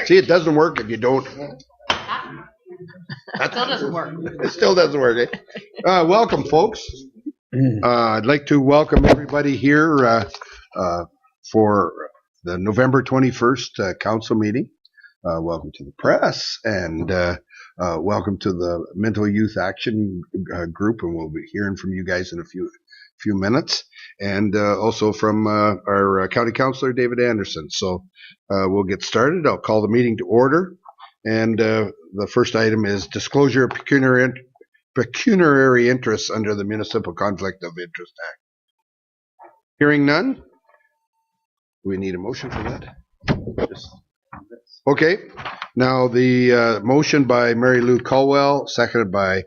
See, it doesn't work if you don't. That still doesn't work. It still doesn't work. Eh? Welcome, folks. I'd like to welcome everybody here for the November 21st council meeting. Welcome to the press and welcome to the Mental Youth Action Group, and we'll be hearing from you guys in a few minutes, and also from our county councilor David Anderson. So we'll get started. I'll call the meeting to order, and the first item is disclosure of pecuniary interests under the Municipal Conflict of Interest Act. Hearing none, we need a motion for that. Okay, now the motion by Mary Lou Caldwell, seconded by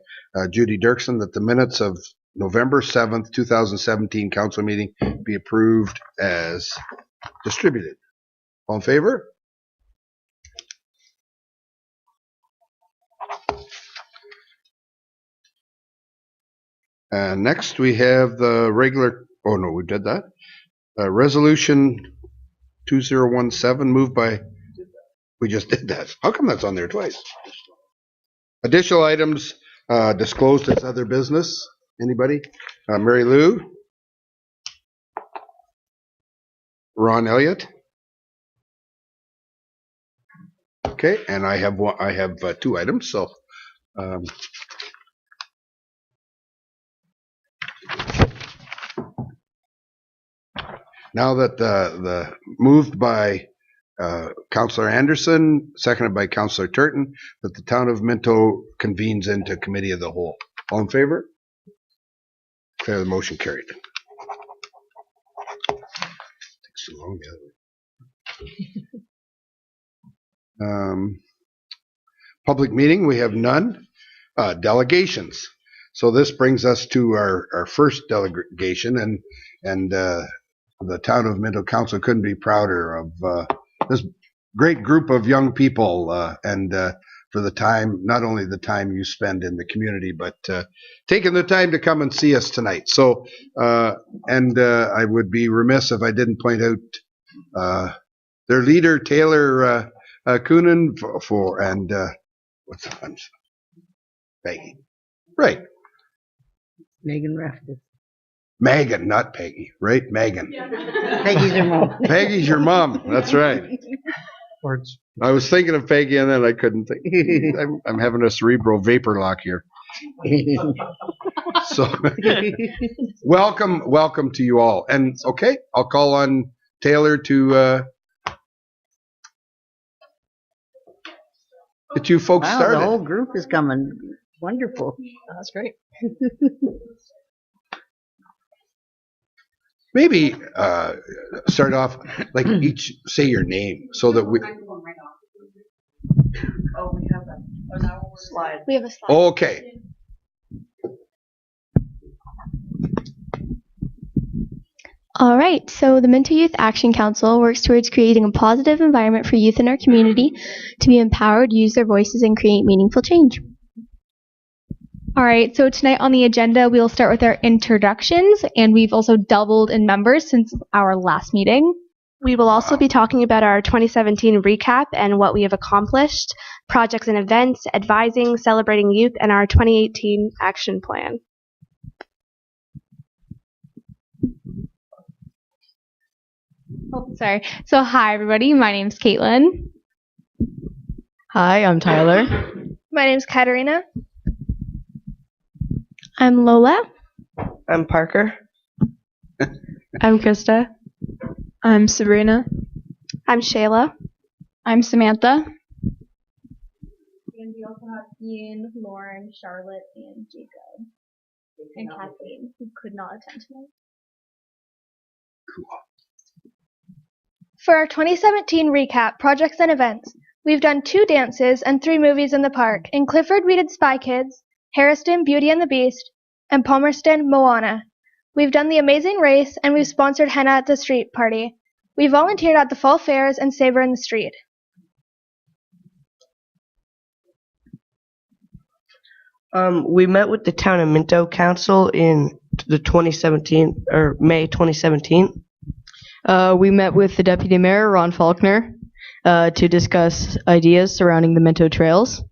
Judy Dirksen, that the minutes of November 7th, 2017 council meeting be approved as distributed. All in favor? Next we have the regular, oh no, we did that. Resolution 2017 moved by, we just did that. How come that's on there twice? Additional items disclosed as other business. Anybody? Mary Lou? Ron Elliott? Okay, and I have two items, so now that the moved by Councillor Anderson, seconded by Councillor Turton, that the town of Minto convenes into committee of the whole. All in favor? Declare the motion carried. Takes too long the other way. Public meeting, we have none. Delegations. So this brings us to our first delegation, and the town of Minto Council couldn't be prouder of this great group of young people, and for the time, not only the time you spend in the community, but taking the time to come and see us tonight. So, and I would be remiss if I didn't point out their leader, Taylor Coonan, and what's the name? Peggy. Right. Megan Raftis. Megan, not Peggy, right? Megan. Yeah. Peggy's your mom. Peggy's your mom. That's right. Words. I was thinking of Peggy, and then I couldn't think. I'm having a cerebral vapor lock here. So, welcome to you all. And okay, I'll call on Taylor to get you folks started. The whole group is coming. Wonderful. Oh, that's great. Maybe start off like each say your name so that we. Oh, we have a slide. We have a slide. Okay. All right, so the Minto Youth Action Council works towards creating a positive environment for youth in our community to be empowered, use their voices, and create meaningful change. All right, so tonight on the agenda, we'll start with our introductions, and we've also doubled in members since our last meeting. We will also be talking about our 2017 recap and what we have accomplished, projects and events, advising, celebrating youth, and our 2018 action plan. Oh, sorry. So hi, everybody. My name's Caitlin. Hi, I'm Tyler. My name's Katarina. I'm Lola. I'm Parker. I'm Krista. I'm Sabrina. I'm Shayla. I'm Samantha. And we also have Ian, Lauren, Charlotte, and Jacob. And Kathleen, who could not attend tonight. Cool. For our 2017 recap, projects and events, we've done 2 dances and 3 movies in the park. In Clifford, we did Spy Kids, Harriston, Beauty and the Beast, and Palmerston, Moana. We've done The Amazing Race, and we've sponsored Henna at the Street Party. We volunteered at the fall fairs and Saber in the Street. We met with the Town of Minto Council in the 2017 or May 2017. We met with the Deputy Mayor, Ron Faulkner. to discuss ideas surrounding the Minto trails.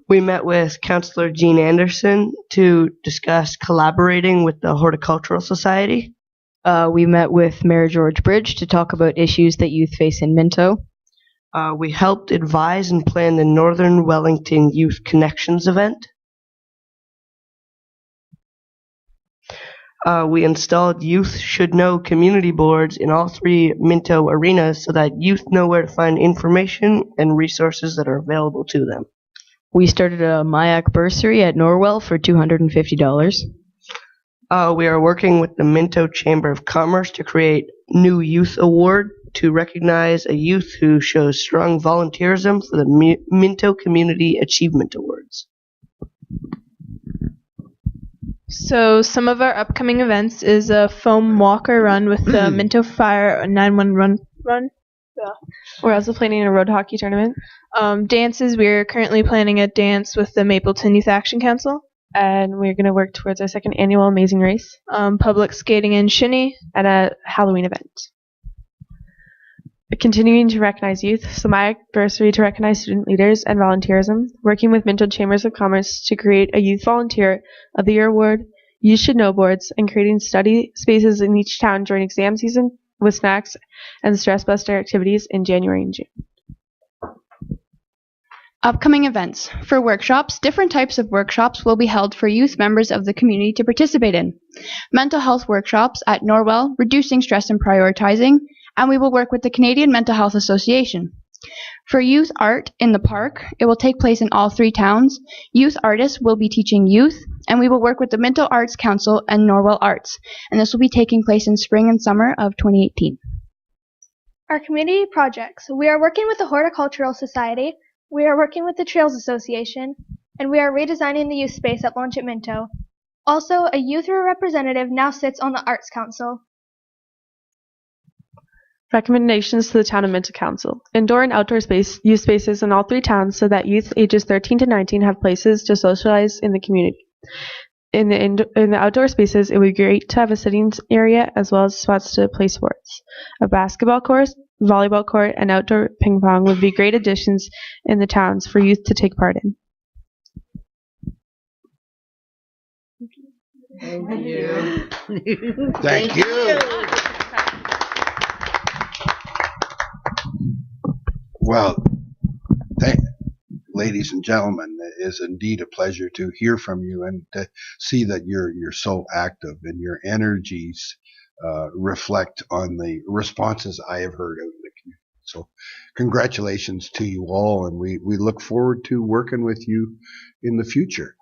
We met with Councillor Jean Anderson to discuss collaborating with the Horticultural Society. We met with Mayor George Bridge to talk about issues that youth face in Minto. We helped advise and plan the Northern Wellington Youth Connections event. We installed Youth Should Know community boards in all 3 Minto arenas so that youth know where to find information and resources that are available to them. We started a MIAC bursary at Norwell for $250. We are working with the Minto Chamber of Commerce to create new youth award to recognize a youth who shows strong volunteerism for the Minto Community Achievement Awards. So some of our upcoming events is a foam walker run with the Minto Fire 911 run. Yeah. We're also planning a road hockey tournament. Dances, we're currently planning a dance with the Mapleton Youth Action Council. And we're going to work towards our 2nd annual Amazing Race. Public skating in Shinny. And a Halloween event. Continuing to recognize youth, so my bursary to recognize student leaders and volunteerism, working with Minto Chambers of Commerce to create a Youth Volunteer of the Year award, Youth Should Know boards, and creating study spaces in each town during exam season with snacks and stress buster activities in January and June. Upcoming events. For workshops, different types of workshops will be held for youth members of the community to participate in. Mental health workshops at Norwell, reducing stress and prioritizing, and we will work with the Canadian Mental Health Association. For youth art in the park, it will take place in all 3 towns. Youth artists will be teaching youth, and we will work with the Minto Arts Council and Norwell Arts, and this will be taking place in spring and summer of 2018. Our community projects. We are working with the Horticultural Society, we are working with the Trails Association, and we are redesigning the youth space at Launch at Minto. Also, a youth representative now sits on the Arts Council. Recommendations to the Town of Minto Council. Indoor and outdoor youth spaces in all 3 towns so that youth ages 13 to 19 have places to socialize in the community. In the outdoor spaces, it would be great to have a sitting area as well as spots to play sports. A basketball court, volleyball court, and outdoor ping pong would be great additions in the towns for youth to take part in. Thank you. Thank you. Well, ladies and gentlemen, it is indeed a pleasure to hear from you and to see that you're so active and your energies reflect on the responses I have heard out in the community. So congratulations to you all, and we look forward to working with you in the future.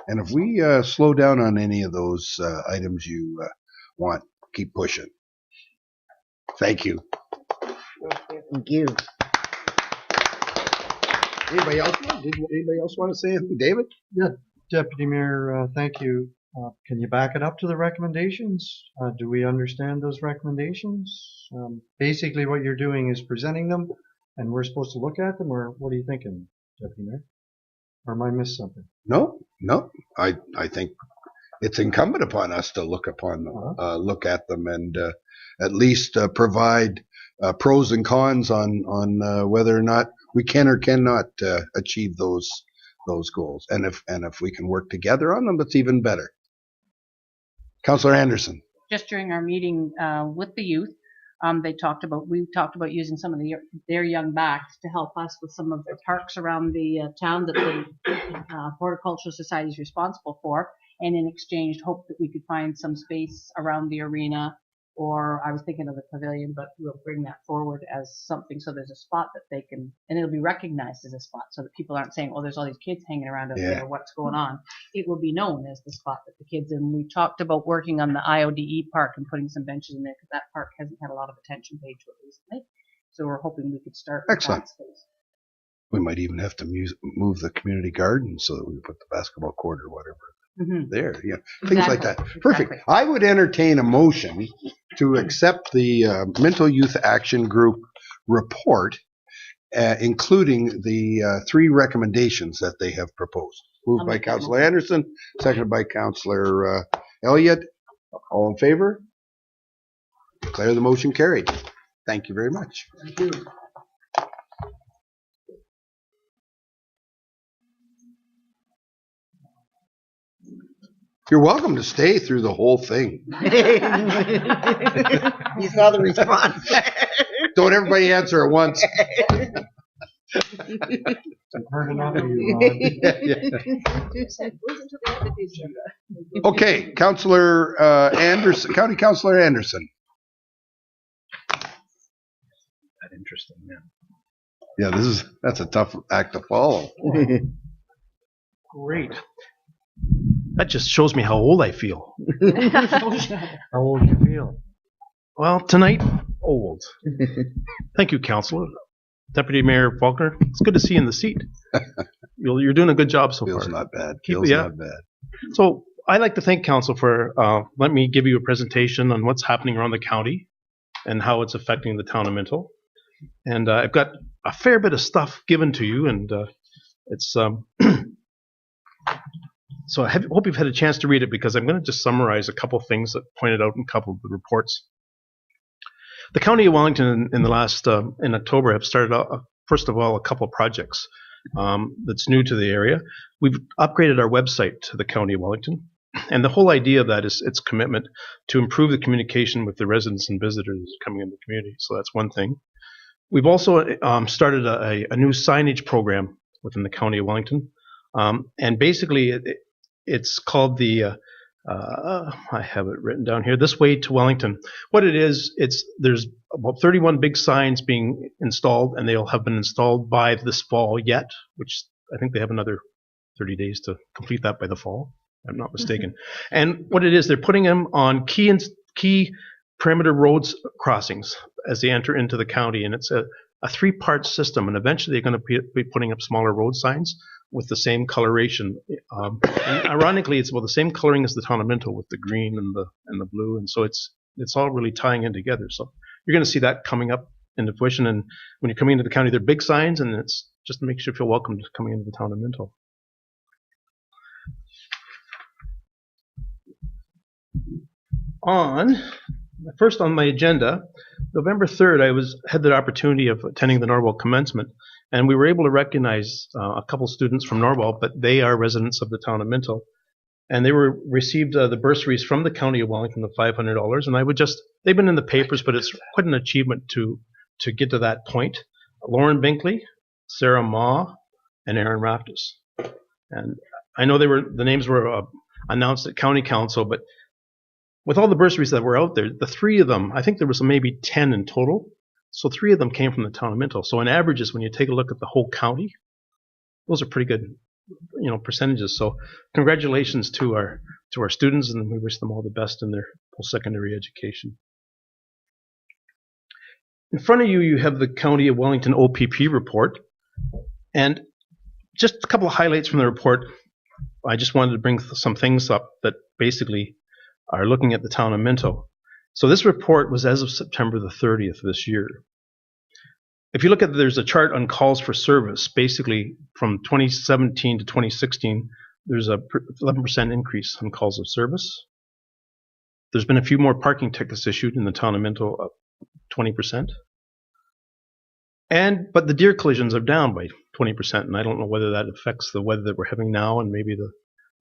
And if we slow down on any of those items you want, keep pushing. Thank you. Thank you. Anybody else want to say anything? David? Yeah, Deputy Mayor, thank you. Can you back it up to the recommendations? Do we understand those recommendations? Basically, what you're doing is presenting them, and we're supposed to look at them, or what are you thinking, Deputy Mayor? Or am I missed something? No. I think it's incumbent upon us to look upon them, look at them, and at least provide pros and cons on whether or not we can or cannot achieve those goals. And if we can work together on them, it's even better. Councillor Anderson. Just during our meeting with the youth, we talked about using some of their young backs to help us with some of the parks around the town that the Horticultural Society is responsible for, and in exchange hope that we could find some space around the arena, or I was thinking of the pavilion, but we'll bring that forward as something so there's a spot that they can, and it'll be recognized as a spot so that people aren't saying, oh, there's all these kids hanging around up there, what's going on? It will be known as the spot that the kids, and we talked about working on the IODE park and putting some benches in there because that park hasn't had a lot of attention paid to it recently. So we're hoping we could start with that space. We might even have to move the community garden so that we put the basketball court or whatever there. Yeah, things like that. Perfect. I would entertain a motion to accept the Mental Youth Action Group report, including the 3 recommendations that they have proposed. Moved by Councillor Anderson, seconded by Councillor Elliott. All in favor? Declare the motion carried. Thank you very much. Thank you. You're welcome to stay through the whole thing. You saw the response. Don't everybody answer at once. I've heard enough of you, Ron. Okay, Councillor Anderson, County Councillor Anderson. That interesting, man. Yeah, that's a tough act to follow. Great. That just shows me how old I feel. How old do you feel? Well, tonight, old. Thank you, Councillor. Deputy Mayor Faulkner, it's good to see you in the seat. You're doing a good job so Feels far. not bad. Keep- Feels yeah. not bad. So I'd like to thank Council for letting me give you a presentation on what's happening around the county and how it's affecting the town of Minto. And I've got a fair bit of stuff given to you, and it's so I hope you've had a chance to read it, because I'm going to just summarize a couple things that pointed out in a couple of the reports. The County of Wellington in the last in October have started first of all a couple of projects that's new to the area. We've upgraded our website to the County of Wellington, and the whole idea of that is its commitment to improve the communication with the residents and visitors coming in the community. So that's one thing. We've also started a new signage program within the County of Wellington, and basically it's called the I have it written down here, This Way to Wellington. What it is, there's about 31 big signs being installed, and they'll have been installed by this fall yet, which I think they have another 30 days to complete that by the fall, if I'm not mistaken. And what it is, they're putting them on key perimeter roads crossings as they enter into the county, and it's a three-part system, and eventually they're going to be putting up smaller road signs with the same coloration. And ironically, it's about the same coloring as the town of Minto, with the green and the blue, and so it's all really tying in together. So you're going to see that coming up into fruition, and when you're coming into the county, they're big signs, and it's just makes you feel welcome to coming into the town of Minto. First on my agenda, November 3rd, I had the opportunity of attending the Norwell commencement, and we were able to recognize a couple students from Norwell, but they are residents of the town of Minto, and they received the bursaries from the County of Wellington of $500. And they've been in the papers, but it's quite an achievement to get to that point. Lauren Binkley, Sarah Ma, and Aaron Raftis. And I know the names were announced at County Council, but with all the bursaries that were out there, the three of them, I think there was maybe 10 in total. So 3 of them came from the town of Minto. So in averages, when you take a look at the whole county, those are pretty good, percentages. So congratulations to our students, and we wish them all the best in their post-secondary education. In front of you, you have the County of Wellington OPP report, and just a couple of highlights from the report. I just wanted to bring some things up that basically are looking at the town of Minto. So this report was as of September the 30th this year. If you look at, there's a chart on calls for service. Basically, from 2017 to 2016, there's a 11% increase on calls of service. There's been a few more parking tickets issued in the town of Minto, up 20%. But the deer collisions are down by 20%, and I don't know whether that affects the weather that we're having now, and maybe the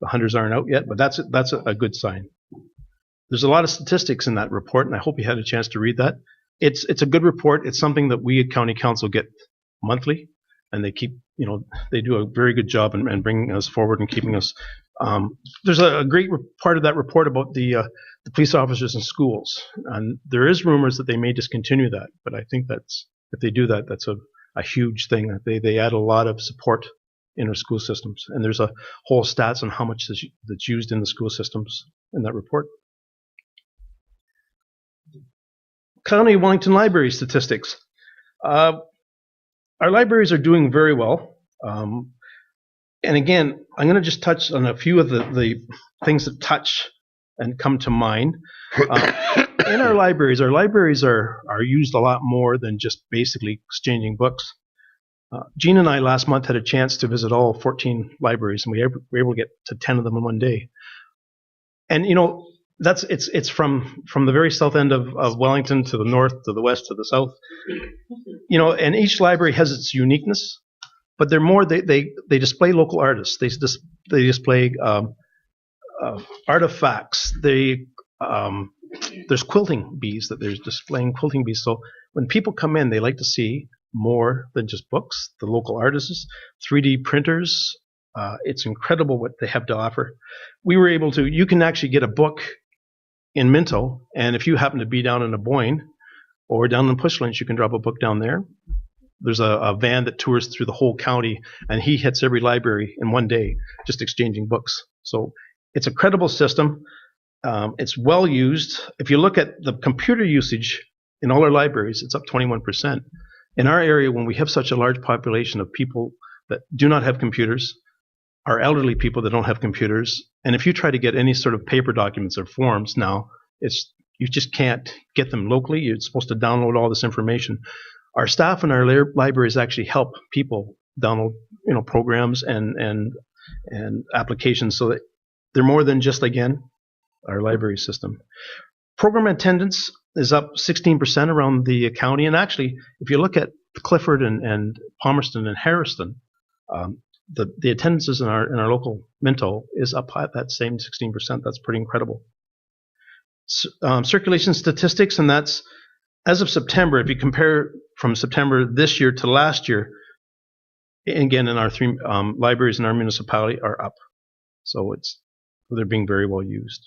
hunters aren't out yet, but that's a good sign. There's a lot of statistics in that report, and I hope you had a chance to read that. It's a good report. It's something that we at County Council get monthly, and they keep, they do a very good job in bringing us forward and keeping us. There's a great part of that report about the police officers in schools, and there is rumors that they may discontinue that, but I think if they do that, that's a huge thing. That they add a lot of support in our school systems, and there's a whole stats on how much that's used in the school systems in that report. County of Wellington library statistics. Our libraries are doing very well. And again, I'm going to just touch on a few of the things that touch and come to mind. In our libraries are used a lot more than just basically exchanging books. Jean and I last month had a chance to visit all 14 libraries, and we were able to get to 10 of them in one day. And it's from the very south end of Wellington to the north, to the west, to the south. And each library has its uniqueness, but they're more they display local artists. They display artifacts. There's quilting bees that there's displaying quilting bees. So when people come in, they like to see more than just books. The local artists, 3D printers. It's incredible what they have to offer. We were able to. You can actually get a book in Minto, and if you happen to be down in Aboyne or down in Pushlands, you can drop a book down there. There's a van that tours through the whole county, and he hits every library in one day, just exchanging books. So it's a credible system. It's well used. If you look at the computer usage in all our libraries, it's up 21%. In our area, when we have such a large population of people that do not have computers, are elderly people that don't have computers, and if you try to get any sort of paper documents or forms now, you just can't get them locally. You're supposed to download all this information. Our staff in our libraries actually help people download, programs and applications, so that they're more than just, again, our library system. Program attendance is up 16% around the county, and actually, if you look at Clifford and Palmerston and Harriston, the attendances in our local Minto is up at that same 16%. That's pretty incredible. Circulation statistics, and that's as of September. If you compare from September this year to last year, again, in our three libraries in our municipality are up. So they're being very well used.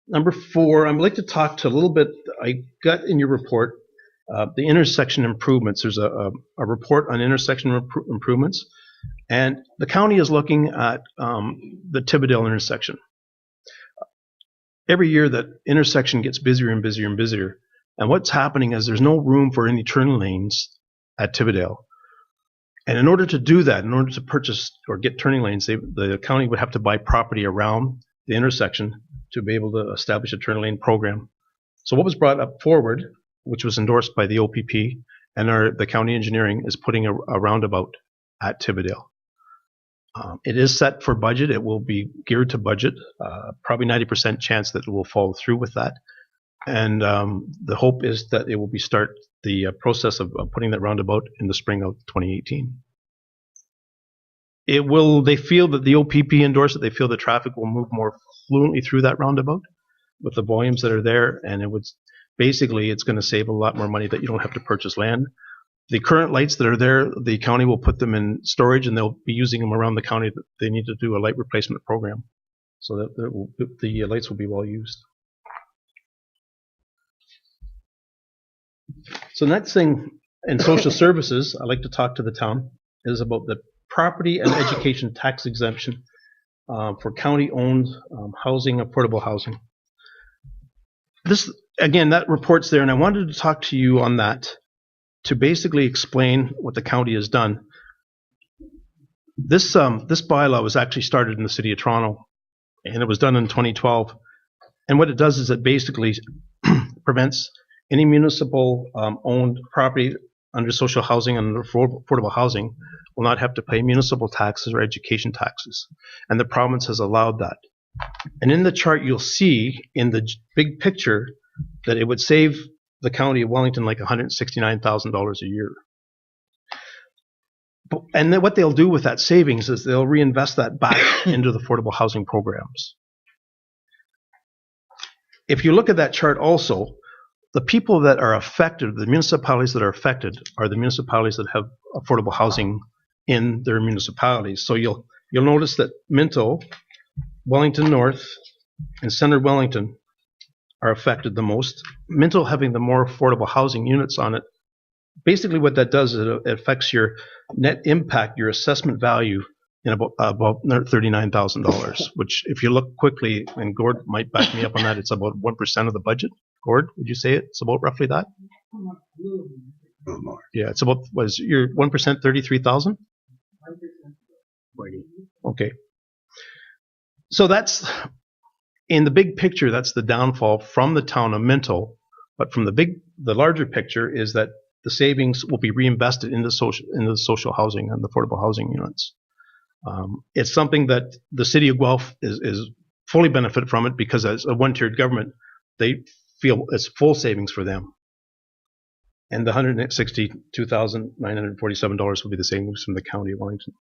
Number 4, I'd like to talk to a little bit. I got in your report the intersection improvements. There's a report on intersection improvements, and the county is looking at the Thibodale intersection. Every year that intersection gets busier and busier and busier, and what's happening is there's no room for any turn lanes at Thibodale. And in order to do that, in order to purchase or get turning lanes, the county would have to buy property around the intersection to be able to establish a turn lane program. So what was brought up forward, which was endorsed by the OPP and the county engineering, is putting a roundabout at Thibodale. It is set for budget. It will be geared to budget. Probably 90% chance that it will follow through with that. And the hope is that it will start the process of putting that roundabout in the spring of 2018. They feel that the OPP endorsed it. They feel the traffic will move more fluently through that roundabout with the volumes that are there, and it's going to save a lot more money that you don't have to purchase land. The current lights that are there, the county will put them in storage, and they'll be using them around the county. They need to do a light replacement program so that the lights will be well used. So next thing in social services, I'd like to talk to the town, is about the property and education tax exemption for county-owned housing, affordable housing. This, again, that report's there, and I wanted to talk to you on that to basically explain what the county has done. This bylaw was actually started in the city of Toronto, and it was done in 2012. And what it does is it basically prevents any municipal owned property under social housing and affordable housing will not have to pay municipal taxes or education taxes. And the province has allowed that. And in the chart, you'll see in the big picture that it would save the county of Wellington like $169,000 a year. And then what they'll do with that savings is they'll reinvest that back into the affordable housing programs. If you look at that chart also, the people that are affected, the municipalities that are affected, are the municipalities that have affordable housing in their municipalities. So you'll notice that Minto, Wellington North, and Centre Wellington are affected the most. Minto having the more affordable housing units on it. Basically what that does is it affects your net impact, your assessment value, in about $39,000, which if you look quickly, and Gord might back me up on that, it's about 1% of the budget. Gord, would you say it's about roughly that? Yeah, it's about, was your 1% 33,000? Okay. So that's, in the big picture, that's the downfall from the town of Minto. But from the larger picture is that the savings will be reinvested into the social housing and the affordable housing units. It's something that the city of Guelph is fully benefited from it, because as a one-tiered government, they feel it's full savings for them. and the $162,947 will be the savings from the County of Wellington.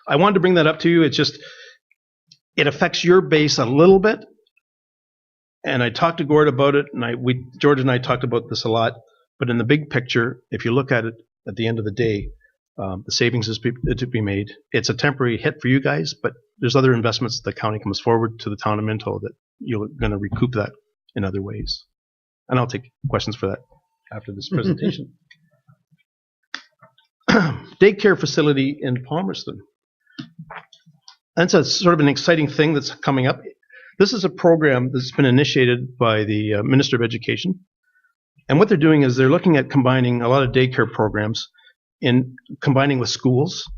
I wanted to bring that up to you. It's just, it affects your base a little bit. And I talked to Gord about it, and George and I talked about this a lot. But in the big picture, if you look at it at the end of the day, the savings is to be made. It's a temporary hit for you guys, but there's other investments the county comes forward to the town of Minto that you're going to recoup that in other ways. And I'll take questions for that after this presentation. Daycare facility in Palmerston. That's a sort of an exciting thing that's coming up. This is a program that's been initiated by the Minister of Education. And what they're doing is they're looking at combining a lot of daycare programs in combining with schools.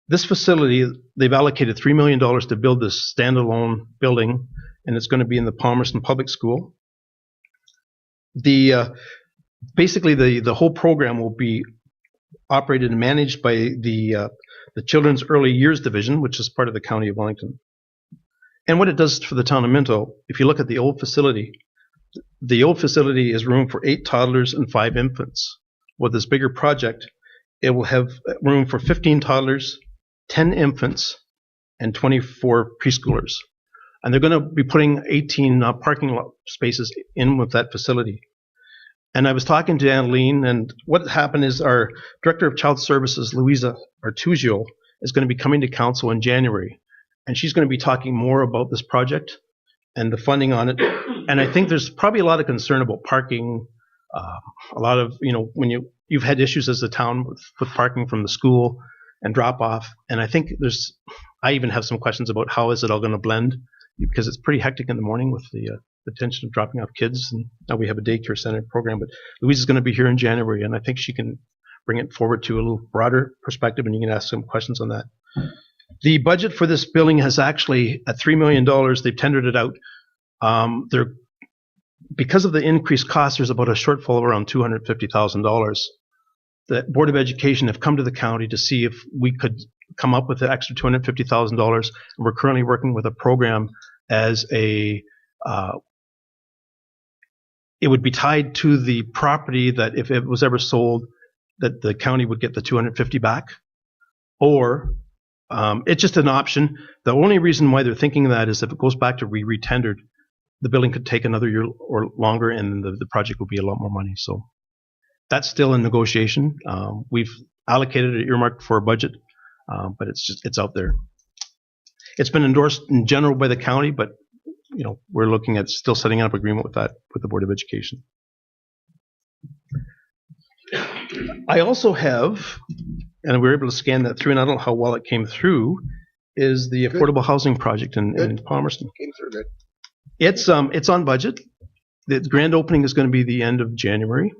This facility, they've allocated $3 million to build this standalone building, and it's going to be in the Palmerston Public School. Basically, the whole program will be operated and managed by the Children's Early Years Division, which is part of the County of Wellington. And what it does for the town of Minto, if you look at the old facility is room for 8 toddlers and 5 infants. With this bigger project, it will have room for 15 toddlers, 10 infants, and 24 preschoolers. And they're going to be putting 18 parking lot spaces in with that facility. And I was talking to Annalene, and what happened is our Director of Child Services, Louisa Artugio, is going to be coming to council in January. And she's going to be talking more about this project and the funding on it. And I think there's probably a lot of concern about parking, a lot of, when you've had issues as a town with parking from the school and drop off. And I think I even have some questions about how is it all going to blend, because it's pretty hectic in the morning with the tension of dropping off kids. And now we have a daycare center program, but Louise is going to be here in January, and I think she can bring it forward to a little broader perspective, and you can ask some questions on that. The budget for this building has actually at $3 million. They've tendered it out. Because of the increased costs, there's about a shortfall of around $250,000. The Board of Education have come to the county to see if we could come up with an extra $250,000. And we're currently working with a program as it would be tied to the property that if it was ever sold, that the county would get the $250 back. Or it's just an option. The only reason why they're thinking that is if it goes back to re-tendered, the building could take another year or longer, and the project will be a lot more money. So that's still in negotiation. We've allocated it earmarked for a budget, but it's out there. It's been endorsed in general by the county, but we're looking at still setting up agreement with the Board of Education. I also have, and we were able to scan that through, and I don't know how well it came through, is the affordable housing project in Palmerston. Came through good. It's on budget. The grand opening is going to be the end of January.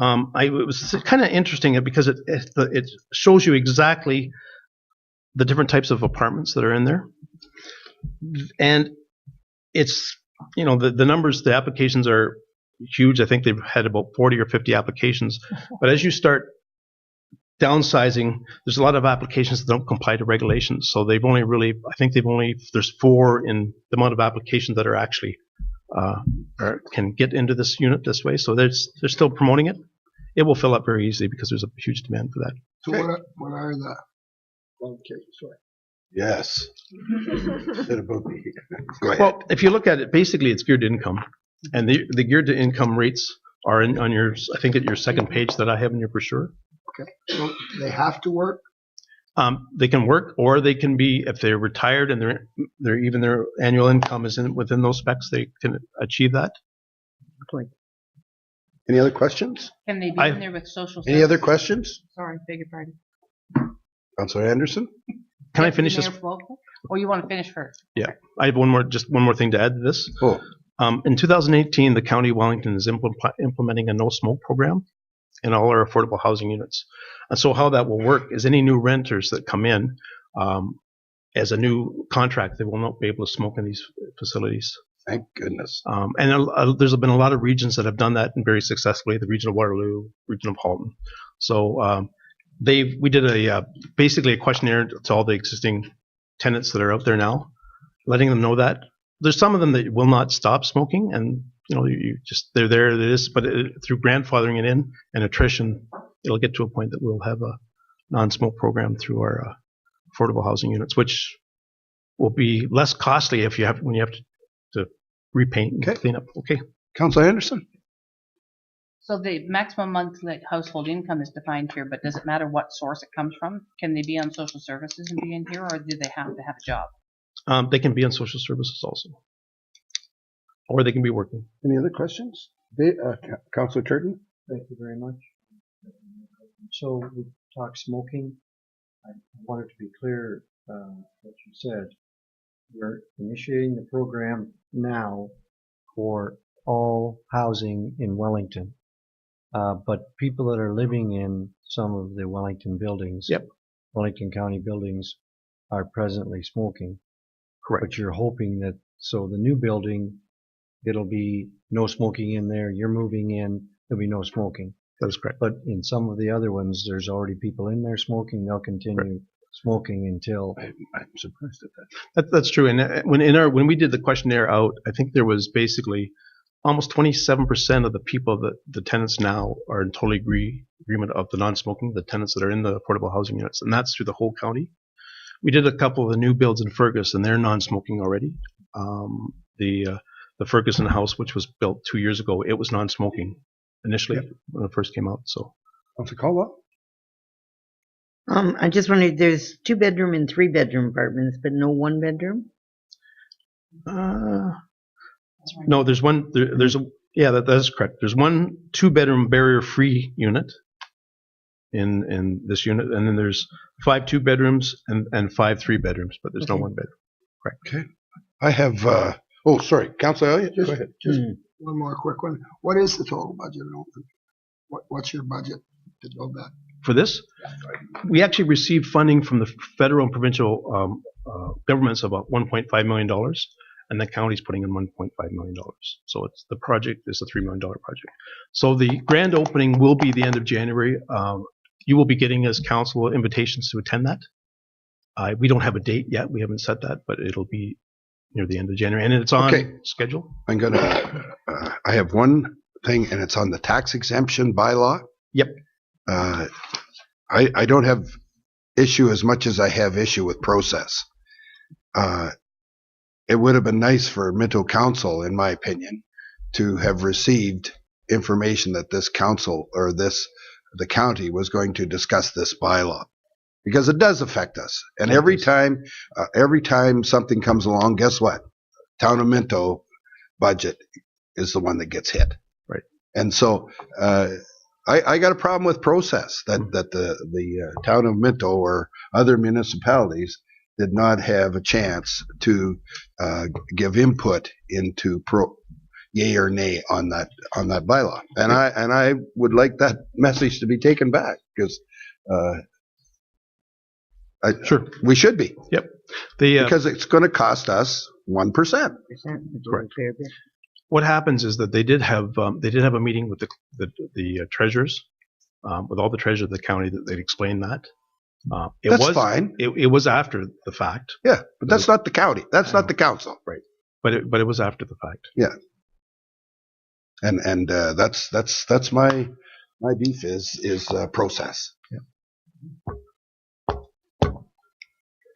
It was kind of interesting because it shows you exactly the different types of apartments that are in there, and it's the numbers, the applications are huge. I think they've had about 40 or 50 applications. But as you start downsizing, there's a lot of applications that don't comply to regulations. So there's 4 in the amount of applications that are actually can get into this unit this way. So they're still promoting it. It will fill up very easily because there's a huge demand for that. So what are the? Okay, sorry. Yes. Go ahead. Well, if you look at it, basically it's geared to income, and the geared to income rates are on your, I think at your second page that I have in your brochure. Okay. So they have to work? They can work, or they can be, if they're retired and their annual income is within those specs, they can achieve that. Any other questions? Can they be in there with social services? Any other questions? Sorry, beg your pardon. Councilor Anderson? Can I finish this? Or you want to finish first? Yeah, I have one more thing to add to this. Oh. In 2018, the County of Wellington is implementing a no smoke program in all our affordable housing units. And so how that will work is any new renters that come in as a new contract, they will not be able to smoke in these facilities. Thank goodness. And there's been a lot of regions that have done that and very successfully, the region of Waterloo, region of Halton. So we did basically a questionnaire to all the existing tenants that are out there now, letting them know that. There's some of them that will not stop smoking, and you just they're there. It is, but through grandfathering it in and attrition, it'll get to a point that we'll have a non-smoke program through our affordable housing units, which will be less costly when you have to repaint and clean up. Okay, Councillor Anderson. So the maximum monthly household income is defined here, but does it matter what source it comes from? Can they be on social services and be in here, or do they have to have a job? They can be on social services also, or they can be working. Any other questions? Councillor Turton. Thank you very much. So we talked smoking. I wanted to be clear what you said. We're initiating the program now for all housing in Wellington. But people that are living in some of the Wellington buildings, Wellington County buildings, are presently smoking. Correct. But you're hoping that, so the new building, it'll be no smoking in there. You're moving in, there'll be no smoking. That is correct. But in some of the other ones, there's already people in there smoking. They'll continue smoking until. I'm surprised at that. That's true. And when we did the questionnaire out, I think there was basically almost 27% of the people the tenants now are in total agreement of the non-smoking, the tenants that are in the affordable housing units, and that's through the whole county. We did a couple of the new builds in Fergus, and they're non-smoking already. The Ferguson house, which was built 2 years ago, it was non-smoking initially when it first came out. So, Councillor Caldwell. I just wondered, there's 2-bedroom and 3-bedroom apartments, but no 1-bedroom? No, there's one. That is correct. There's one 2-bedroom barrier-free unit in this unit, and then there's 5 2-bedrooms and 5 3-bedrooms, but there's no 1-bedroom. Correct. Okay. I have. Sorry, Councillor Elliott. Go ahead. Just one more quick one. What is the total budget? What's your budget to build that? For this, we actually received funding from the federal and provincial governments of about $1.5 million, and the county's putting in $1.5 million. So the project is a $3 million project. So the grand opening will be the end of January. You will be getting as council invitations to attend that. We don't have a date yet. We haven't set that, but it'll be near the end of January, and it's on schedule. I'm gonna. I have one thing, and it's on the tax exemption bylaw. Yep. I don't have issue as much as I have issue with process. It would have been nice for Minto Council, in my opinion, to have received information that this council or the county was going to discuss this bylaw, because it does affect us. And every time something comes along, guess what? Town of Minto budget is the one that gets hit. Right. And so I got a problem with process that the town of Minto or other municipalities did not have a chance to give input into yay or nay on that bylaw. And I would like that message to be taken back, because sure, we should be. Yep. Because it's going to cost us 1%. What happens is that they did have a meeting with the treasurers, with all the treasurers of the county, that they'd explained that. That's fine. It was after the fact. Yeah, but that's not the county. That's not the council. Right. But it was after the fact. Yeah. And that's my beef is process. Yeah.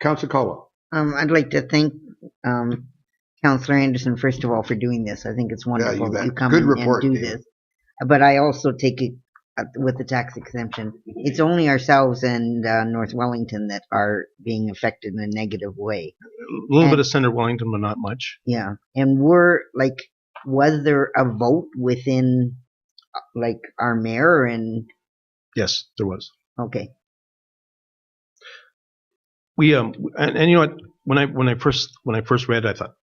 Councillor Caldwell. I'd like to thank Councillor Anderson, first of all, for doing this. I think it's wonderful that you come and do this. But I also take it with the tax exemption. It's only ourselves and North Wellington that are being affected in a negative way. A little bit of Center Wellington, but not much. Yeah. And was there a vote within our mayor and? Yes, there was. Okay. We and you know what, when I first read it, I thought,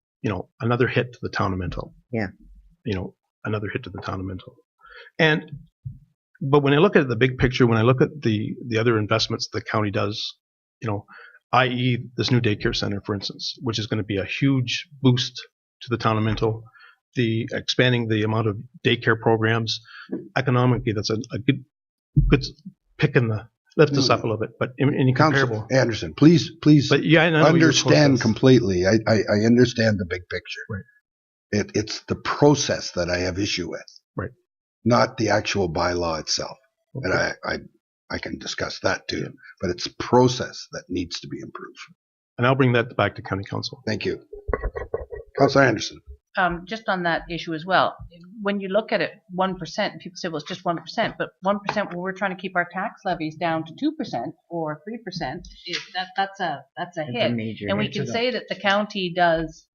another hit to the town of Minto. Yeah. Another hit to the town of Minto. But when I look at the big picture, when I look at the other investments the county does, i.e. this new daycare center, for instance, which is going to be a huge boost to the town of Minto, the expanding the amount of daycare programs, economically, that's a good pick in the. Lift us up a little bit, but in comparable. Councillor Anderson, please but yeah, understand completely. I understand the big picture. Right. It's the process that I have issue with, right? Not the actual bylaw itself. Okay. And I can discuss that too, but it's process that needs to be improved. And I'll bring that back to County Council. Thank you. Councillor Anderson. Just on that issue as well, when you look at it 1%, people say, well, it's just 1%, but 1% when we're trying to keep our tax levies down to 2% or 3%, that's a hit. And we can say that the county does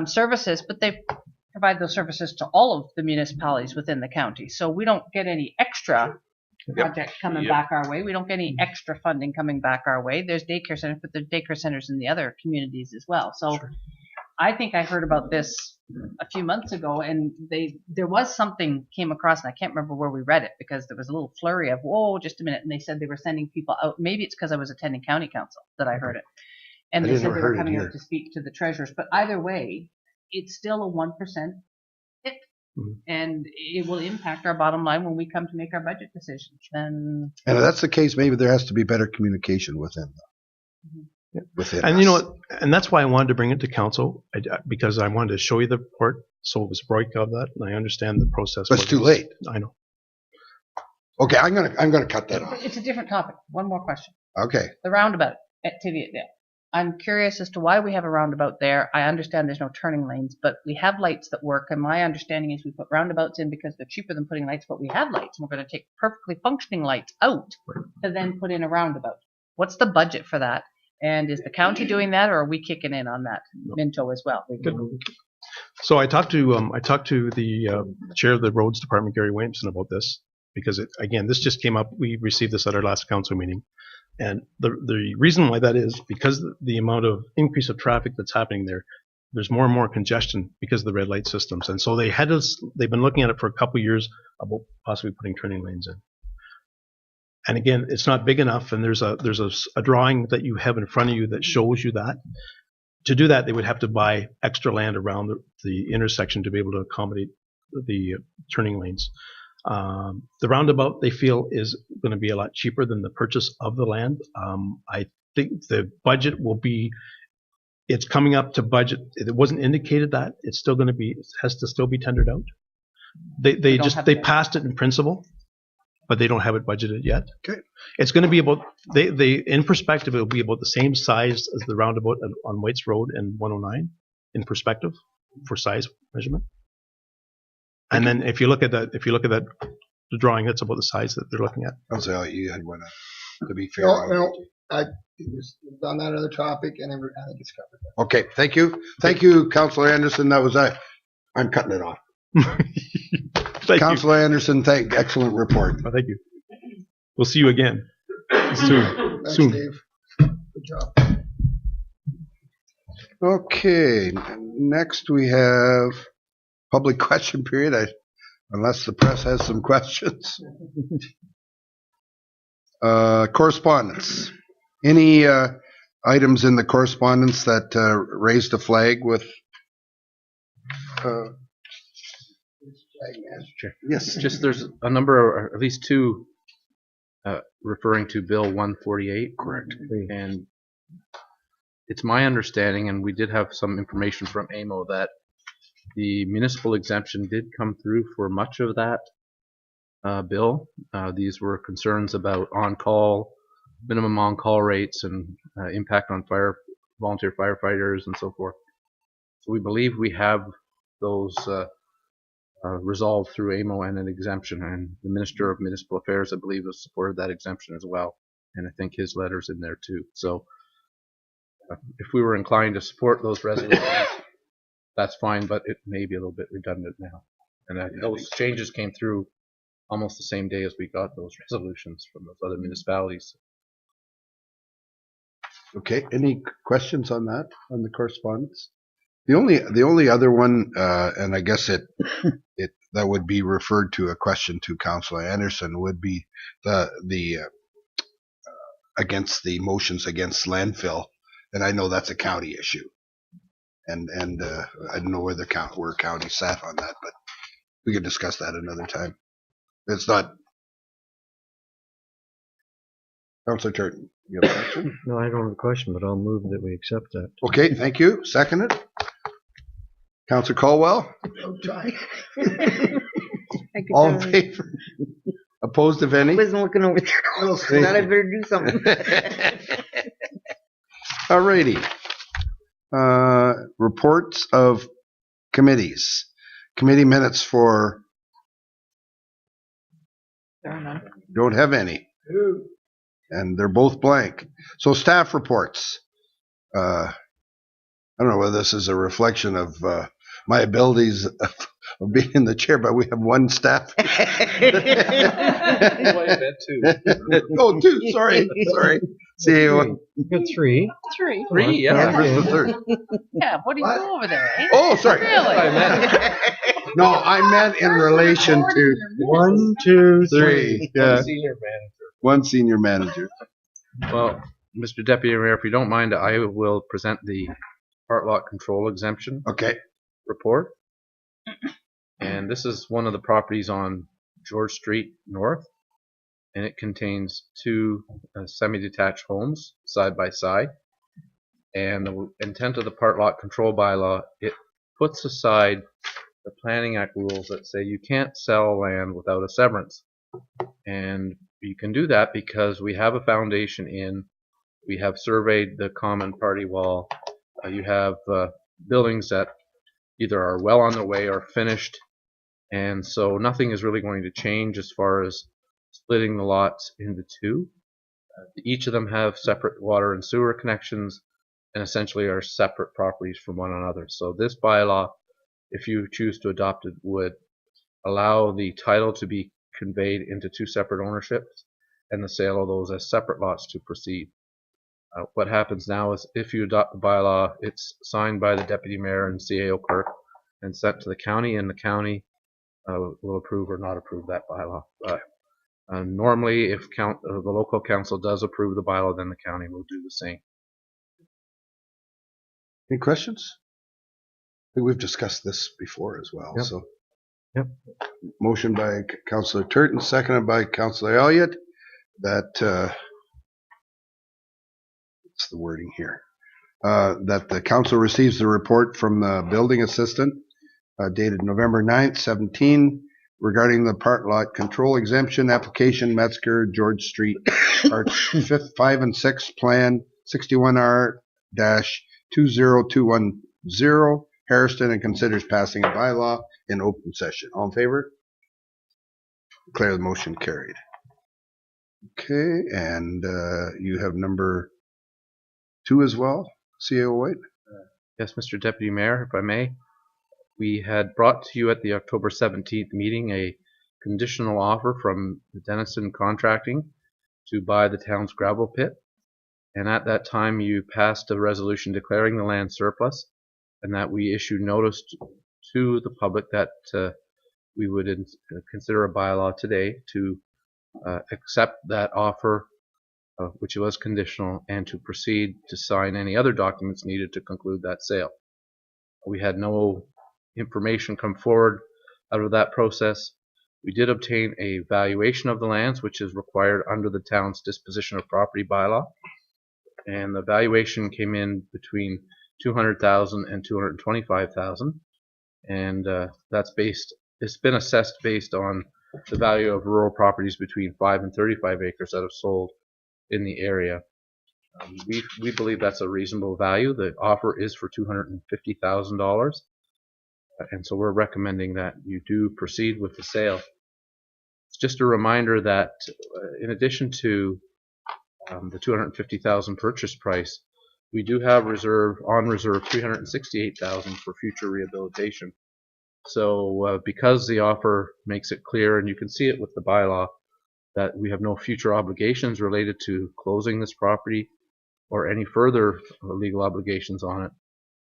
services, but they provide those services to all of the municipalities within the county. So we don't get any extra project coming back our way. We don't get any extra funding coming back our way. There's daycare centers, but there's daycare centers in the other communities as well. So I think I heard about this a few months ago, and there was something came across, and I can't remember where we read it because there was a little flurry of, whoa, just a minute, and they said they were sending people out. Maybe it's because I was attending county council that I heard it. And they said they were coming out to speak to the treasurers. But either way, it's still a 1% hit. And it will impact our bottom line when we come to make our budget decisions. And if that's the case, maybe there has to be better communication within within and us. You know what? And that's why I wanted to bring it to council, because I wanted to show you the report, so it was broke of that, and I understand the process. But it's too late. I know. Okay, I'm gonna cut that off. It's a different topic. One more question. Okay. The roundabout at Tiviotdale. I'm curious as to why we have a roundabout there. I understand there's no turning lanes, but we have lights that work, and my understanding is we put roundabouts in because they're cheaper than putting lights, but we have lights, and we're going to take perfectly functioning lights out to then put in a roundabout. What's the budget for that? And is the county doing that, or are we kicking in on that? Minto as well. So I talked to the chair of the roads department, Gary Williamson, about this, because again, this just came up. We received this at our last council meeting. And the reason why that is because the amount of increase of traffic that's happening there, there's more and more congestion because of the red light systems. And so they've been looking at it for a couple of years about possibly putting turning lanes in. And again, it's not big enough. And there's a drawing that you have in front of you that shows you that. To do that, they would have to buy extra land around the intersection to be able to accommodate the turning lanes. The roundabout, they feel, is going to be a lot cheaper than the purchase of the land. I think the budget will be, it's coming up to budget. It wasn't indicated that it's still going to be, it has to still be tendered out. They passed it in principle, but they don't have it budgeted yet. Okay. It's going to be about, in perspective, it will be about the same size as the roundabout on Whites Road and 109 in perspective for size measurement. And then if you look at that, the drawing, that's about the size that they're looking at. I'll say you had one to be fair. No, I was on that other topic, and I think it's covered. Okay, thank you, Councillor Anderson. That was I'm cutting it off. Councillor Anderson, excellent report. Oh, thank you. We'll see you again soon. Thanks, Dave. Good job. Okay, next we have public question period, unless the press has some questions. Correspondence. Any items in the correspondence that raised a flag with? Yes. Just there's a number, or at least two, referring to Bill 148. Correct. And it's my understanding, and we did have some information from AMO, that the municipal exemption did come through for much of that bill. These were concerns about on-call, minimum on-call rates, and impact on volunteer firefighters and so forth. So we believe we have those resolved through AMO and an exemption, and the Minister of Municipal Affairs, I believe, has supported that exemption as well, and I think his letter's in there too. So if we were inclined to support those resolutions, that's fine, but it may be a little bit redundant now. And those changes came through almost the same day as we got those resolutions from those other municipalities. Okay, any questions on that, on the correspondence? The only other one, and I guess that would be referred to a question to Councillor Anderson, would be the against the motions against landfill, and I know that's a county issue, and I don't know where county sat on that, but we could discuss that another time. It's not. Councillor Turton, you have a question? No, I don't have a question, but I'll move that we accept that. Okay, thank you. Second it. Councillor Colwell? All in favor? Opposed, if any? I wasn't looking over there. I thought I better do something. All righty. Reports of committees. Committee minutes for... Don't have any. And they're both blank. So staff reports. I don't know whether this is a reflection of my abilities of being in the chair, but we have one staff. Oh, two. Sorry. See, you got three. Three, yeah. Where's the third? Yeah, what do you do over there? Eh? Oh, sorry. Really? No, I meant in relation to 1, 2, 3. Yeah. Senior manager. One senior manager. Well, Mr. Deputy Mayor, if you don't mind, I will present the part lot control exemption report. And this is one of the properties on George Street North, and it contains two semi-detached homes side by side. And the intent of the part lot control bylaw, it puts aside the Planning Act rules that say you can't sell land without a severance. And you can do that because we have a foundation in, we have surveyed the common party wall, you have buildings that either are well on their way or finished, and so nothing is really going to change as far as splitting the lots into two. Each of them have separate water and sewer connections and essentially are separate properties from one another. So this bylaw, if you choose to adopt it, would allow the title to be conveyed into two separate ownerships and the sale of those as separate lots to proceed. What happens now is if you adopt the bylaw, it's signed by the Deputy Mayor and CAO clerk and sent to the county, and the county will approve or not approve that bylaw. Normally, if the local council does approve the bylaw, then the county will do the same. Any questions? I think we've discussed this before as well. Yep. So, yep. Motion by Councillor Turton, seconded by Councillor Elliott. That what's the wording here? That the council receives the report from the building assistant dated November 9th, 17, regarding the part lot control exemption application, Metzger, George Street, Parts 5 and 6, Plan 61R-20210, Harrison, and considers passing a bylaw in open session. All in favor? Declare the motion carried. Okay, and you have number 2 as well, CAO White? Yes, Mr. Deputy Mayor, if I may. We had brought to you at the October 17th meeting a conditional offer from Denison Contracting to buy the town's gravel pit. And at that time, you passed a resolution declaring the land surplus, and that we issued notice to the public that we would consider a bylaw today to accept that offer, which was conditional, and to proceed to sign any other documents needed to conclude that sale. We had no information come forward out of that process. We did obtain a valuation of the lands, which is required under the town's disposition of property bylaw, and the valuation came in between $200,000 and $225,000, and it's been assessed based on the value of rural properties between 5 and 35 acres that have sold in the area. We believe that's a reasonable value. The offer is for $250,000, and so we're recommending that you do proceed with the sale. It's just a reminder that in addition to the $250,000 purchase price, we do have on reserve $368,000 for future rehabilitation. So because the offer makes it clear, and you can see it with the bylaw, that we have no future obligations related to closing this property or any further legal obligations on it,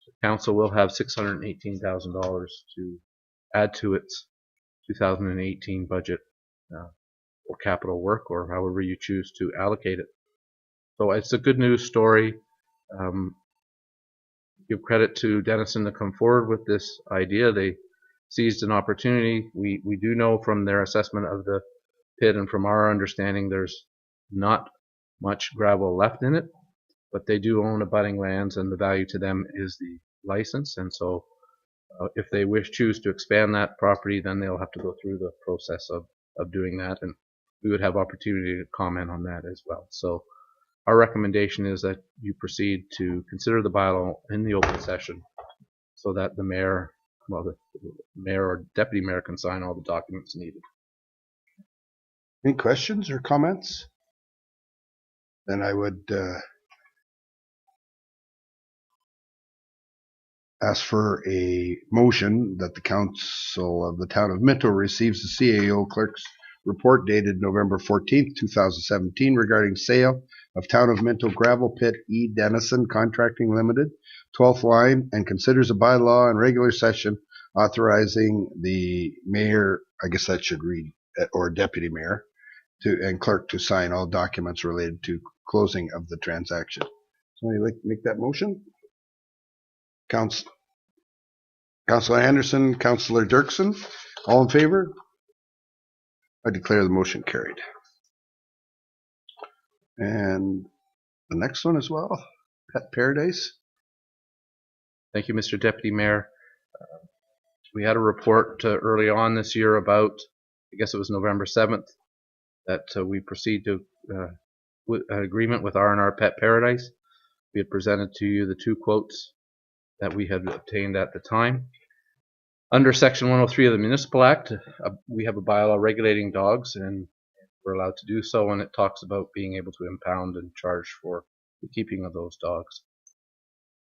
the council will have $618,000 to add to its 2018 budget for capital work, or however you choose to allocate it. So it's a good news story. Give credit to Denison to come forward with this idea. They seized an opportunity. We do know from their assessment of the pit and from our understanding there's not much gravel left in it, but they do own abutting lands, and the value to them is the license, and so If they choose to expand that property, then they'll have to go through the process of doing that, and we would have opportunity to comment on that as well. So our recommendation is that you proceed to consider the bylaw in the open session so that the mayor, well, the mayor or deputy mayor can sign all the documents needed. Any questions or comments? Then I would ask for a motion that the council of the town of Minto receives the CAO clerk's report dated November 14th, 2017 regarding sale of town of Minto gravel pit E. Dennison Contracting Limited, 12th line, and considers a bylaw in regular session authorizing the mayor, I guess that should read, or deputy mayor, and clerk to sign all documents related to closing of the transaction. Somebody like to make that motion? Councillor Anderson, Councillor Dirksen, all in favor? I declare the motion carried. And the next one as well, Pet Paradise. Thank you, Mr. Deputy Mayor. We had a report early on this year about, I guess it was November 7th, that we proceed to with an agreement with R&R Pet Paradise. We had presented to you the two quotes that we had obtained at the time. Under Section 103 of the Municipal Act, we have a bylaw regulating dogs, and we're allowed to do so, and it talks about being able to impound and charge for the keeping of those dogs.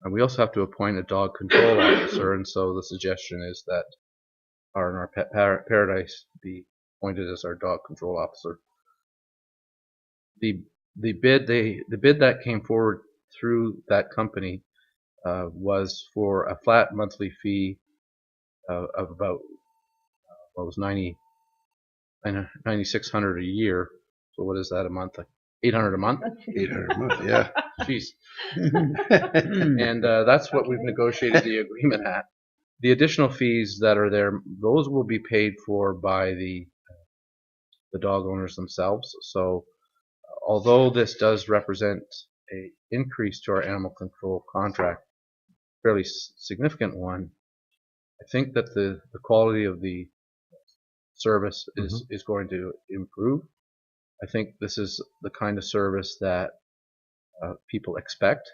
And we also have to appoint a dog control officer, and so the suggestion is that R&R Pet Paradise be appointed as our dog control officer. The bid that came forward through that company was for a flat monthly fee of about what was $9,600 a year. So what is that a month? Like $800 a month? $800 a month, yeah. Jeez. And that's what we've negotiated the agreement at. The additional fees that are there, those will be paid for by the dog owners themselves. So although this does represent an increase to our animal control contract, fairly significant one, I think that the quality of the service is going to improve. I think this is the kind of service that people expect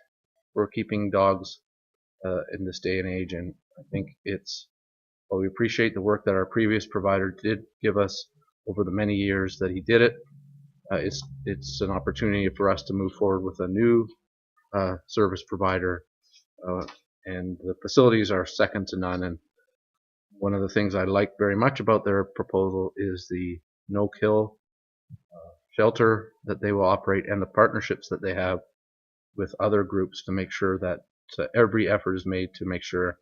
for keeping dogs in this day and age, and I think well, we appreciate the work that our previous provider did give us over the many years that he did it. It's an opportunity for us to move forward with a new service provider, and the facilities are second to none. And one of the things I like very much about their proposal is the no-kill shelter that they will operate and the partnerships that they have with other groups to make sure that every effort is made to make sure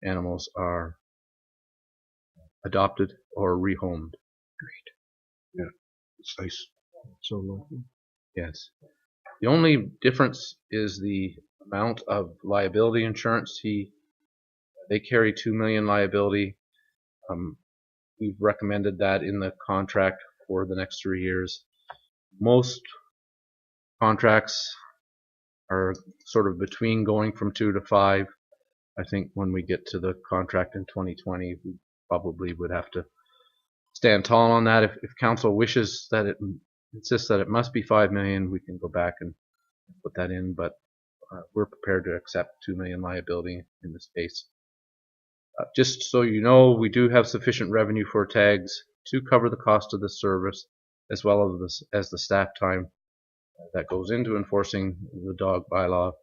animals are adopted or rehomed. Great. Yeah, it's nice. So lovely. Yes. The only difference is the amount of liability insurance. They carry $2 million liability. We've recommended that in the contract for the next 3 years. Most contracts are sort of between going from 2 to 5. I think when we get to the contract in 2020, we probably would have to stand tall on that. If council wishes that it insists that it must be $5 million, we can go back and put that in, but we're prepared to accept $2 million liability in this case. Just so you know, we do have sufficient revenue for tags to cover the cost of the service, as well as the staff time that goes into enforcing the dog bylaw.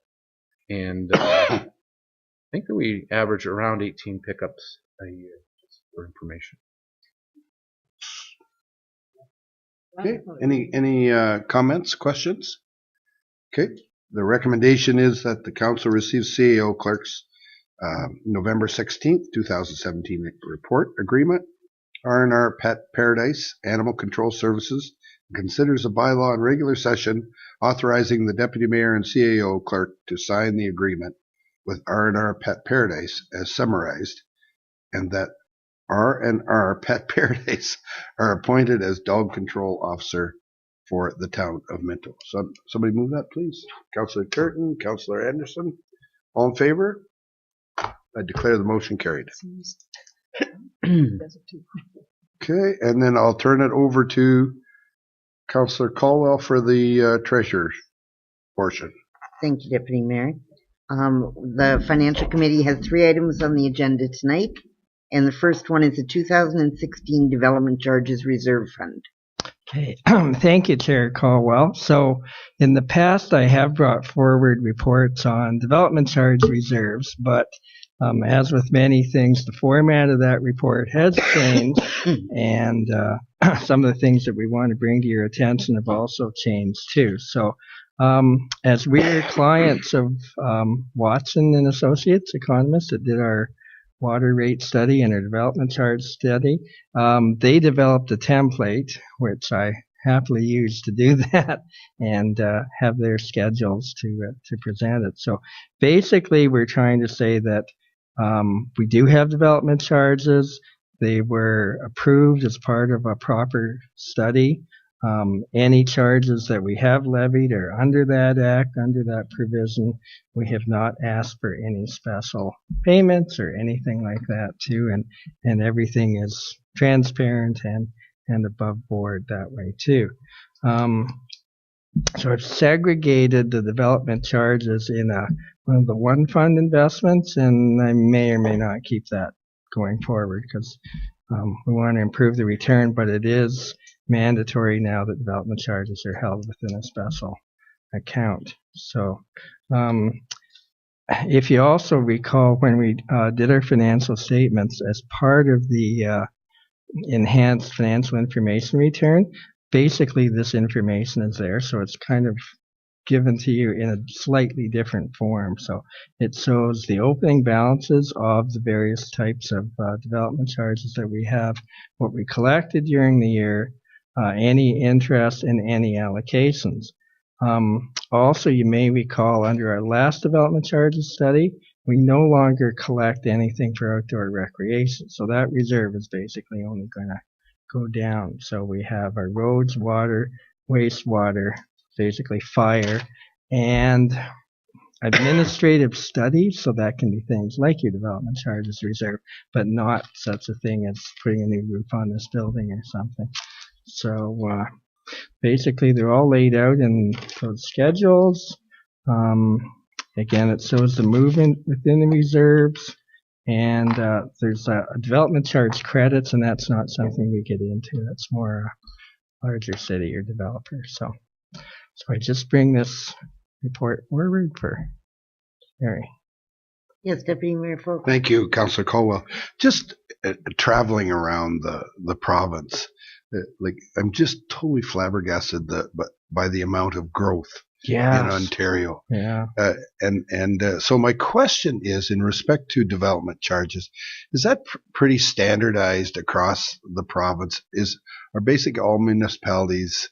And I think that we average around 18 pickups a year, just for information. Okay. Any comments, questions? Okay. The recommendation is that the council receives CAO clerk's November 16th, 2017 report agreement, R&R Pet Paradise Animal Control Services, and considers a bylaw in regular session authorizing the deputy mayor and CAO clerk to sign the agreement with R&R Pet Paradise as summarized, and that R&R Pet Paradise are appointed as dog control officer for the town of Minto. So somebody move that, please. Councillor Curtin, Councillor Anderson, all in favor? I declare the motion carried. Okay, and then I'll turn it over to Councillor Caldwell for the treasurer's portion. Thank you, Deputy Mayor. The Financial Committee has 3 items on the agenda tonight, and the first one is the 2016 Development Charges Reserve Fund. Okay, thank you, Chair Caldwell. So in the past, I have brought forward reports on development charge reserves, but as with many things, the format of that report has changed, and some of the things that we want to bring to your attention have also changed too. So as we're clients of Watson and Associates, economists that did our water rate study and our development charge study, they developed a template, which I happily use to do that, and have their schedules to present it. So basically, we're trying to say that we do have development charges. They were approved as part of a proper study. Any charges that we have levied are under that act, under that provision. We have not asked for any special payments or anything like that too, and everything is transparent and above board that way too. So I've segregated the development charges in one of the one fund investments, and I may or may not keep that going forward because we want to improve the return, but it is mandatory now that development charges are held within a special account. So if you also recall, when we did our financial statements as part of the enhanced financial information return, basically this information is there, so it's kind of given to you in a slightly different form. So it shows the opening balances of the various types of development charges that we have, what we collected during the year, any interest, and any allocations. Also, you may recall under our last development charges study, we no longer collect anything for outdoor recreation. So that reserve is basically only going to go down. So we have our roads, water, wastewater, basically fire, and administrative studies. So that can be things like your development charges reserve, but not such a thing as putting a new roof on this building or something. So basically they're all laid out in those schedules. Again, it shows the movement within the reserves, and there's a development charge credits, and that's not something we get into. That's more a larger city or developer. So I just bring this report forward for Mary. Yes, Deputy Mayor Folk. Thank you, Councillor Caldwell. Just traveling around the province, like I'm just totally flabbergasted by the amount of growth in Ontario. Yeah. So my question is, in respect to development charges, is that pretty standardized across the province? Are basically all municipalities,